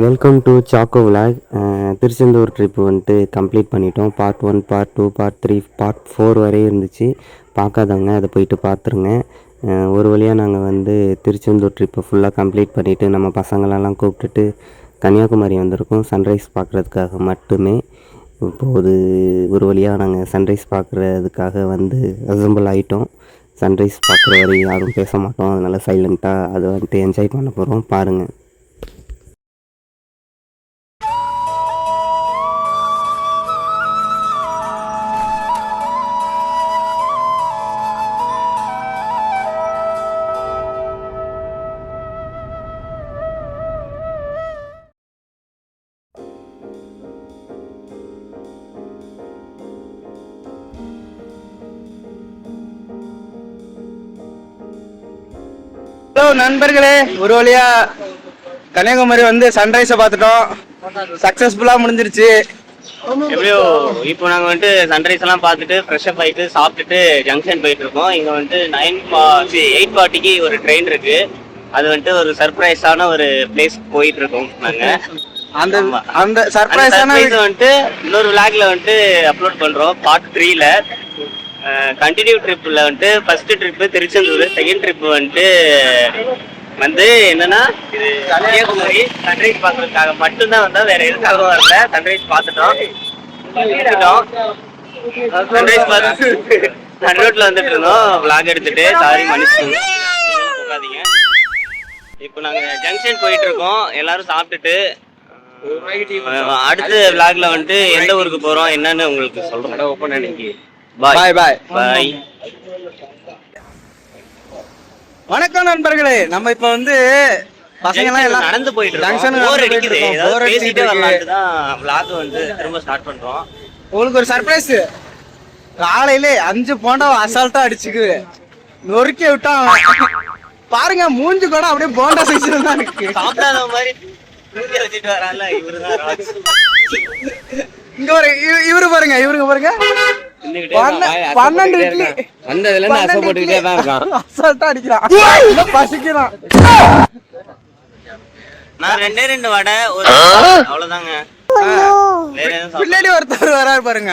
Welcome to சாக்கோ vlog. Tiruchendur trip வந்துட்டு complete பண்ணிட்டோம். பார்ட் 1, பார்ட் 2, பார்ட் 3, பார்ட் 4 வரையும் இருந்துச்சு. பார்க்காதவங்க அதை போயிட்டு பார்த்துருங்க. ஒரு வழியாக நாங்கள் வந்து திருச்செந்தூர் ட்ரிப்பை ஃபுல்லாக கம்ப்ளீட் பண்ணிவிட்டு நம்ம பசங்களெல்லாம் கூப்பிட்டுட்டு கன்னியாகுமரி வந்திருக்கோம் சன்ரைஸ் பார்க்குறதுக்காக மட்டுமே. இப்போது ஒரு வழியாக நாங்கள் சன்ரைஸ் பார்க்குறதுக்காக வந்து அசம்பிள் ஆகிட்டோம். சன்ரைஸ் பார்க்குற வரை யாரும் பேச மாட்டோம், அதனால் சைலண்ட்டாக அதை வந்துட்டு என்ஜாய் பண்ண போகிறோம். பாருங்கள். ஹலோ நண்பர்களே, ஒரு வழியா கன்னியாகுமரி வந்து சன்ரைஸை பார்த்துட்டோம். சக்சஸ்ஃபுல்லா முடிஞ்சிருச்சு. எப்படியோ இப்போ நாங்கள் வந்துட்டு சன்ரைஸ் எல்லாம் பார்த்துட்டு ஃப்ரெஷ்அப் ஆகிட்டு சாப்பிட்டுட்டு ஜங்ஷன் போயிட்டு இருக்கோம். இங்கே வந்துட்டு 8:40க்கு ஒரு ட்ரெயின் இருக்கு. அது வந்துட்டு ஒரு சர்ப்ரைஸான ஒரு பிளேஸ் போயிட்டு இருக்கோம் நாங்கள். அந்த சர்ப்ரைஸ் வந்துட்டு இன்னொரு விளாக்ல வந்துட்டு அப்லோட் பண்றோம். பார்ட் 3ல கண்டினியூ ட்ரிப்ல வந்துட்டு first trip Tiruchendur, second trip வந்துட்டு என்னன்னா கன்னியாகுமரி சன்ரைஸ் பார்க்கறதுக்காக மட்டும்தான் வந்தா, வேற எதுக்காகவும் வரல. சன்ரைஸ் பார்த்துட்டோம். சன்ரைஸ் பார்த்து ரோட்ல வந்துட்டு இருந்தோம். விளாக் எடுத்துட்டு சாரி மன்னிச்சுக்கோங்க. இப்போ நாங்க ஜங்ஷன் போயிட்டு இருக்கோம். எல்லாரும் சாப்பிட்டுட்டு அடுத்த விளாக்ல வந்துட்டு எந்த ஊருக்கு போறோம் என்னன்னு உங்களுக்கு சொல்றோம். ஓப்பன் அன்னைக்கு பாய் பாய் பாய். வணக்கம் நண்பர்களே, நம்ம இப்ப வந்து பசங்க எல்லாம் நடந்து போயிட்டு இருக்கோம். போர் அடிக்குது, ஏதாவது பேசிட்டே வரலாம்னு தான் vlog வந்து திரும்ப ஸ்டார்ட் பண்றோம். உங்களுக்கு ஒரு சர்ப்ரைஸ். காலையிலே 5 போண்டாவை அசால்ட்டா அடிச்சுக்கு நொறுக்கி விட்டான். பாருங்க, மூஞ்சி கூட அப்படியே போண்டா சைஸ்ல தான் இருக்கு. சாப்பிடாத மாதிரி மூஞ்சி வச்சிட்டு வரான்ல இவருதான் ராஜ். இங்க ஒரு இவரு பாருங்க, இவருங்க பாருங்க 12 இட்லி வந்ததுல இருந்து அசை போட்டுக்கிட்டே தான் இருக்கான். அசால்ட்டா அடிக்கிறான், பசிக்கிறான். நான் 2 வடை ஒரு அவ்வளவுதாங்க. பின்னாடி ஒருத்தர் வராரு பாருங்க,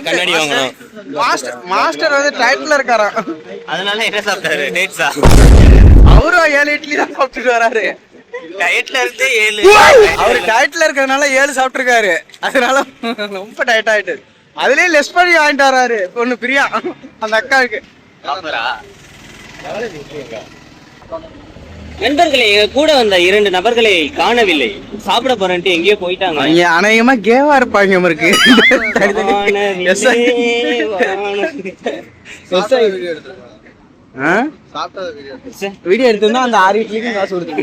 கண்ணாடி வாங்கணும். மாஸ்டர் வந்து டைட்ல இருக்காராம். அதனால என்ன சாப்பிட்டாரு? டேட்ஸா? அவரும் 7 இட்லி தான் சாப்பிட்டுட்டு வராரு. டயட்ல இருந்து 7. அவரு டயட்ல இருக்கறனால 7 சாப்பிட்டுருக்காரு. அதனால ரொம்ப டயட் ஆயிட்டு அதுலயே லெஸ் பண்ணி வாங்கிட்டு வராரு. பொண்ணு பிரியா அந்த அக்காவுக்கு. நண்பர்களே, கூட வந்த 2 நபர்களை காணவில்லை. சாப்பிட போறேன்ட்டு எங்கேயோ போயிட்டாங்க. அநேகமா கேவா இருப்பாங்க. இருக்கு வீடியோ எடுத்து அந்த 6 இட்லிக்கும் காசு கொடுத்து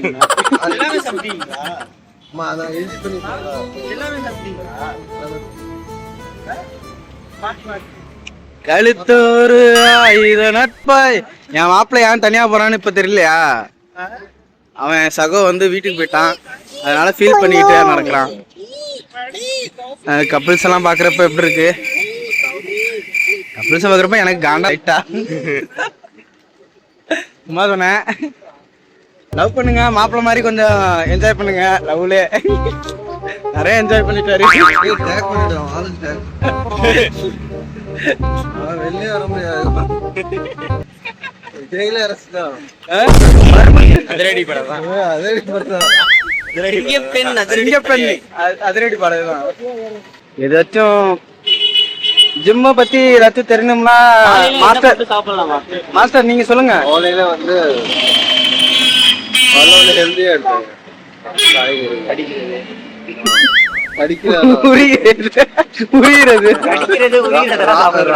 கழுத்தோரு 1000 நட்பாய். என் மாப்பிள்ள ஏன் தனியா போறான்னு இப்ப தெரியலையா? அவன் சகோ வந்து வீட்டுக்கு போயிட்டான், அதனால ஃபீல் பண்ணிக்கிட்டே நடக்கிறான். கப்பிள்ஸ் எல்லாம் பாக்குறப்ப எப்படி இருக்கு? கப்பிள்ஸ் பாக்குறப்ப எனக்கு காண்டா ஆயிட்டா. சும்மா சொன்னேன். லவ் பண்ணுங்க, மாப்பிள்ள மாதிரி கொஞ்சம் என்ஜாய் பண்ணுங்க. லவ்ல நிறைய என்ஜாய் பண்ணிட்டாரு. வெளியே வர முடியாது. அதிரடி படம் தான். அதிரடி படம் தான். ஏதாச்சும் ஜிம்ம பத்தி ஏதாச்சும் தெரியணும்னா மாஸ்டர் நீங்க சொல்லுங்க. காலையில வந்து ஹெல்தியா இருப்பாங்க.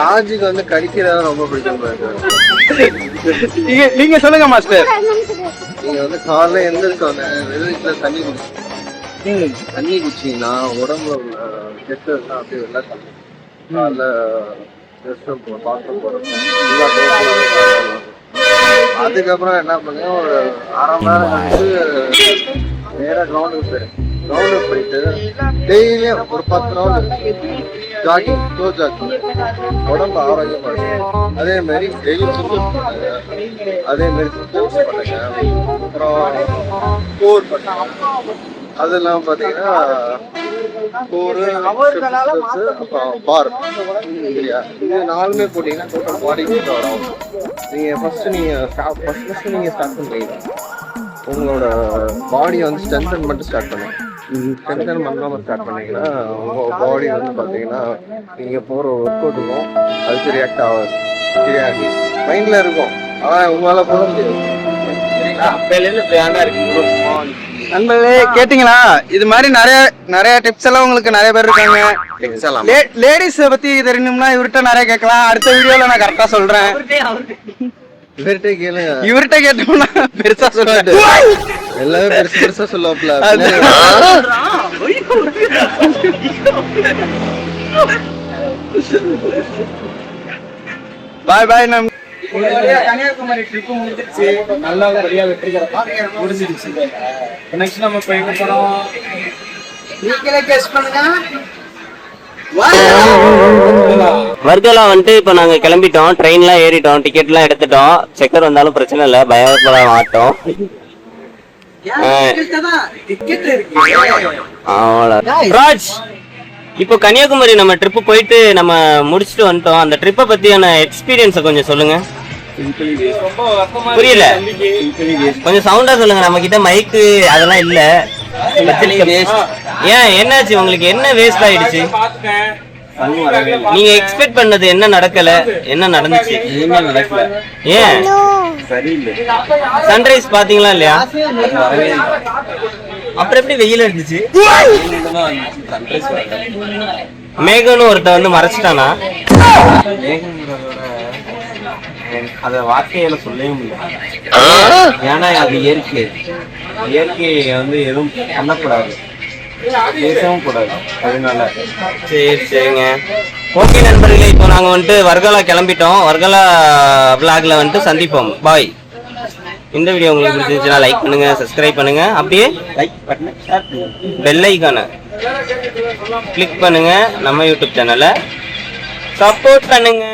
ராஜுக்கு வந்து கடிக்கிறதா ரொம்ப பிடிக்கும். நீங்க சொல்லுங்க மாஸ்டர். நீங்க வந்து காலைல எந்திரிச்சோன்னு வெறும் வீட்டுல தண்ணி குடிச்சீங்கன்னா உடம்புல கெட்ட அப்படியே எல்லாம் காலைல பாத்திரம் போறோம். அதுக்கப்புறம் என்ன பண்ணுங்க, ஒரு 1/2 மணி நேரம் கழிச்சு நேராக கிரவுண்டுக்கு போயிட்டு டெய்லியும் ஒரு 10 ரவுண்டு ஜாகிங், ஸ்லோ ஜாகிங், உடம்பு ஆரோக்கியமா இருக்கும். அதே மாதிரி டெய்லி பண்ணுங்க. அதே மாதிரி பண்ணுங்க. அப்புறம் ஸ்கோர் பண்ணுங்க. அது இல்லாமல் பார்த்தீங்கன்னா அப்புறம் பார் சரியா, இது 4மே போட்டிங்கன்னா டோட்டல் பாடி வரும். நீங்கள் ஃபஸ்ட்டு நீங்கள் ஸ்டார்ட் பண்ணுறீங்க உங்களோட பாடியை வந்து ஸ்ட்ரென்தன் மட்டும் ஸ்டார்ட் பண்ணுங்க. ஸ்ட்ரென்தன் பண்ணாமல் ஸ்டார்ட் பண்ணிங்கன்னா உங்கள் பாடி வந்து பார்த்தீங்கன்னா நீங்கள் போகிற ஒர்க் அவுட்டுக்கும் அதுக்கு ரியாக்ட் ஆகாது. சரியா, மைண்டில் இருக்கும் ஆனால் உங்களால் போட முடியாது. நண்பர்களே கேட்டீங்களா? இது மாதிரி நிறைய டிப்ஸ் எல்லாம் உங்களுக்கு நிறைய பேர் இருக்காங்க. லேடிஸ் பத்தி தெரியணும்னா இவர்கிட்ட நிறைய கேட்கலாம். அடுத்த வீடியோல நான் கரெக்டா சொல்றேன். இவர்கிட்ட கேட்டோம்னா பெருசா சொல்றாரு. எல்லாமே பெருசு பெருசா சொல்லுவாப்ல. பாய் பாய். நம்ம கன்னியாகுமரி ட்ரிப் முடிஞ்சிருச்சு. நல்லா ரெடியா வெற்றிகரமா முடிஞ்சிருச்சு. நெக்ஸ்ட் நம்ம போய் எங்க போறோம்? நீங்களே கெஸ் பண்ணுங்க. வர்கலா வந்துட்டு இப்போ நாங்க கிளம்பிட்டோம். ட்ரெயின்லாம் ஏறிட்டோம், டிக்கெட்லாம் எடுத்துட்டோம். செக்கர் வந்தாலும் பிரச்சனை இல்லை, பயப்பட மாட்டோம். ராஜ், இப்போ கன்னியாகுமரி நம்ம ட்ரிப்பு போயிட்டு நம்ம முடிச்சுட்டு வந்துட்டோம். அந்த ட்ரிப்பை பத்தியான எக்ஸ்பீரியன்ஸை கொஞ்சம் சொல்லுங்க. புரியல, கொஞ்சம் சவுண்டா சொல்லுங்க. நம்ம கிட்ட மைக்கு அதெல்லாம் இல்ல. ஏன் என்னாச்சு உங்களுக்கு? என்ன வேஸ்ட் ஆயிடுச்சு? நீங்க எக்ஸ்பெக்ட் பண்ணது என்ன நடக்கல? என்ன நடந்துச்சு? ஏன் சன்ரைஸ் பாத்தீங்களா இல்லையா? அப்புறம் எப்படி வெயில் இருந்துச்சு? மேகன்னு ஒருத்த வந்து மறைச்சிட்டானா? அதை வார்த்தையில சொல்லவே முடியாது. ஏன்னா அது இயற்கையை வந்து எதுவும் பண்ணக்கூடாது, பேசவும் கூடாது. அதனால சரிங்க. ஓகே நண்பர்களே, இப்போ நாங்க வந்துட்டு வர்கலா கிளம்பிட்டோம். வர்கலா விளாக்ல வந்துட்டு சந்திப்போம். பாய். இந்த வீடியோ உங்களுக்கு பிடிச்சிருந்துச்சுன்னா லைக் பண்ணுங்க, சப்ஸ்கிரைப் பண்ணுங்க, அப்படியே லைக் பண்ண பெல் ஐகானை கிளிக் பண்ணுங்க. நம்ம யூடியூப் சேனலை சப்போர்ட் பண்ணுங்க.